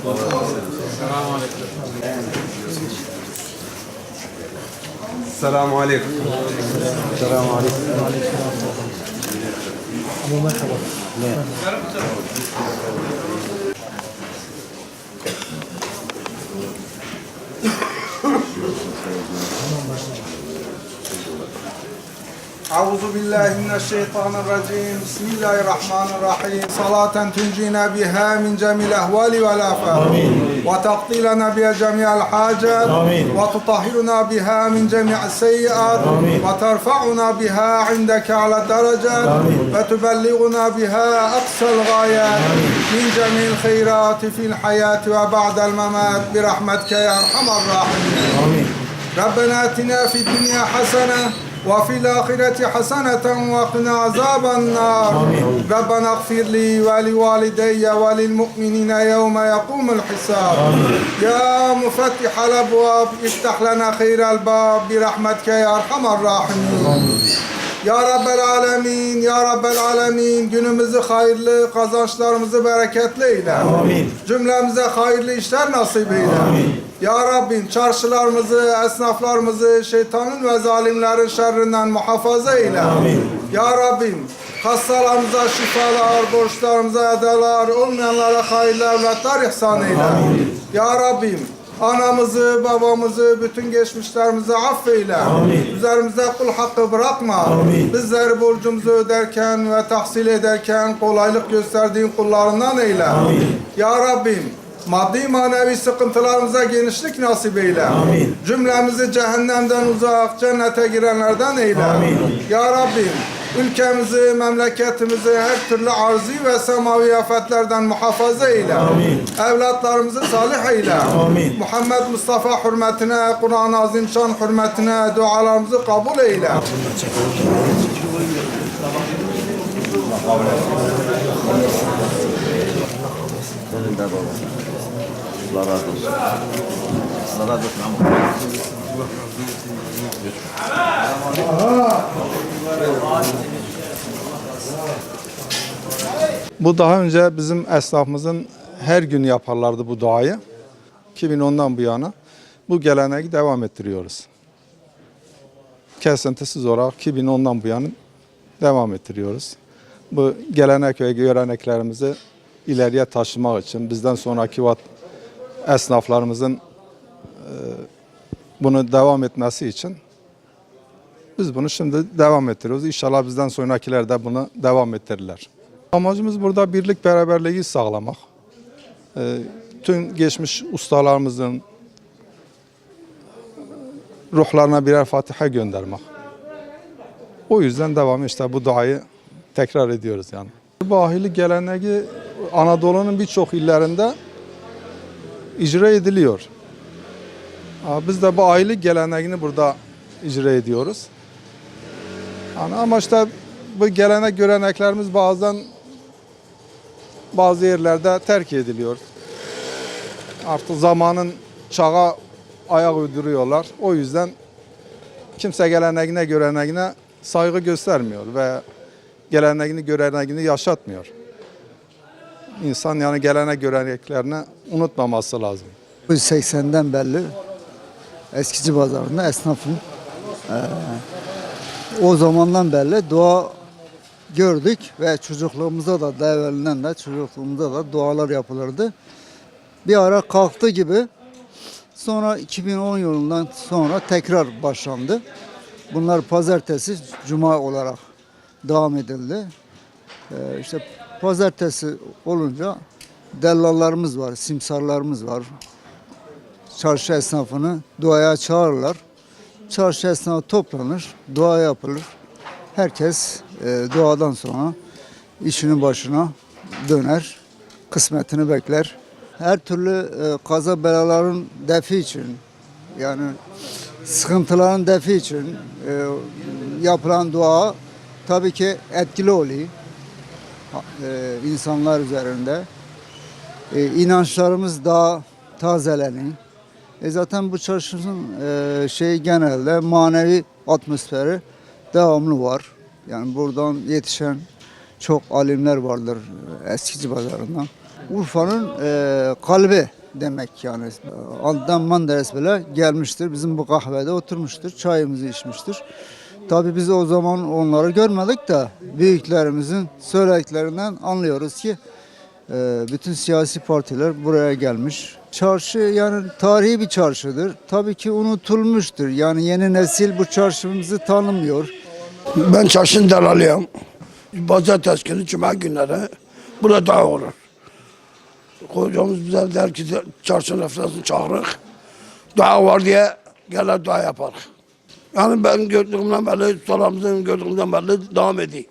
Selamun Aleyküm. Selamun Aleyküm. Ama merhaba. أعوذ بالله من الشيطان الرجيم بسم الله الرحمن الرحيم صلاة تنجينا بها من جميع الأهوال والآفات وتقضي لنا بها جميع الحاجات وتطهرنا بها من جميع السيئات وترفعنا بها عندك على الدرجات وتبلغنا بها أقصى الغايات من جميع الخيرات في الحياة وبعد الممات برحمتك يا أرحم الراحمين ربنا آتنا في الدنيا حسنة وفي الآخرة حسنة وقنا عذاب النار ربنا اغفر لي ولوالدي وللمؤمنين يوم يقوم الحساب يا مفتح الأبواب افتح لنا خير الباب برحمتك يا أرحم الراحمين Ya Rabbel Alemin, Ya Rabbel Alemin, günümüzü hayırlı, kazançlarımızı bereketli eyle. Amin. Cümlemize hayırlı işler nasip eyle. Amin. Ya Rabbim, çarşılarımızı, esnaflarımızı şeytanın ve zalimlerin şerrinden muhafaza eyle. Amin. Ya Rabbim, hastalarımıza şifalar, borçlarımıza edalar, olmayanlara hayırlı evlatlar ihsan eyle. Amin. Ya Rabbim, anamızı, babamızı, bütün geçmişlerimizi affeyle. Amin. Üzerimizde kul hakkı bırakma. Amin. Bizleri borcumuzu öderken ve tahsil ederken kolaylık gösterdiğin kullarından eyle. Amin. Ya Rabbim, maddi manevi sıkıntılarımıza genişlik nasip eyle. Amin. Cümlemizi cehennemden uzak, cennete girenlerden eyle. Amin. Ya Rabbim, ülkemizi, memleketimizi her türlü arzi ve semavi afetlerden muhafaza eyle. Amin. Evlatlarımızı salih eyle. Amin. Muhammed Mustafa hürmetine, Kur'an-ı Azimşan hürmetine dualarımızı kabul eyle. Senin de baba. Allah razı olsun. Allah razı olsun. Bu daha önce bizim esnafımızın her gün yaparlardı bu duayı. 2010'dan bu yana bu geleneği devam ettiriyoruz. Kesintisiz olarak 2010'dan bu yana devam ettiriyoruz. Bu gelenek ve göreneklerimizi ileriye taşımak için bizden sonraki esnaflarımızın bunu devam etmesi için biz bunu şimdi devam ettiriyoruz. İnşallah bizden sonrakiler de bunu devam ettirirler. Amacımız burada birlik beraberliği sağlamak. Tüm geçmiş ustalarımızın ruhlarına birer Fatiha göndermek. O yüzden devam işte bu duayı tekrar ediyoruz yani. Bu ahili geleneği Anadolu'nun birçok illerinde icra ediliyor. Biz de bu ahili geleneğini burada icra ediyoruz. Yani ama işte bu gelenek göreneklerimiz bazen bazı yerlerde terk ediliyor. Artık zamanın çağa ayak uyduruyorlar. O yüzden kimse geleneğine göreneğine saygı göstermiyor ve geleneğini göreneğini yaşatmıyor. İnsan yani gelenek göreneklerini unutmaması lazım. 1980'den belli Eskici Pazarı'nda esnafım. O zamandan belli dua gördük ve çocukluğumuzda da evvelinden de çocukluğumuzda da dualar yapılırdı. Bir ara kalktı gibi sonra 2010 yılından sonra tekrar başlandı. Bunlar pazartesi, cuma olarak devam edildi. İşte pazartesi olunca dellallarımız var, simsarlarımız var. Çarşı esnafını duaya çağırırlar. Çarşı esnafı toplanır, dua yapılır. Herkes duadan sonra işinin başına döner, kısmetini bekler. Her türlü kaza belaların defi için, yani sıkıntıların defi için yapılan dua tabii ki etkili oluyor insanlar üzerinde. İnançlarımız daha tazeleniyor. Zaten bu çarşının genelde manevi atmosferi devamlı var. Yani buradan yetişen çok alimler vardır Eskici Pazarı'ndan. Urfa'nın kalbi demek yani. Adnan Menderes bile gelmiştir. Bizim bu kahvede oturmuştur. Çayımızı içmiştir. Tabii biz o zaman onları görmedik de büyüklerimizin söylediklerinden anlıyoruz ki bütün siyasi partiler buraya gelmiş. Çarşı yani tarihi bir çarşıdır. Tabii ki unutulmuştur. Yani yeni nesil bu çarşımızı tanımıyor. Ben çarşının dalalıyım. Pazartesi günü, cuma günleri burada dua olur. Hocamız bize der ki çarşının haftasını çağırır. Dua var diye gelir dua yapar. Yani ben gördüğümden beri, salamızın gördüğümden beri devam edeyim.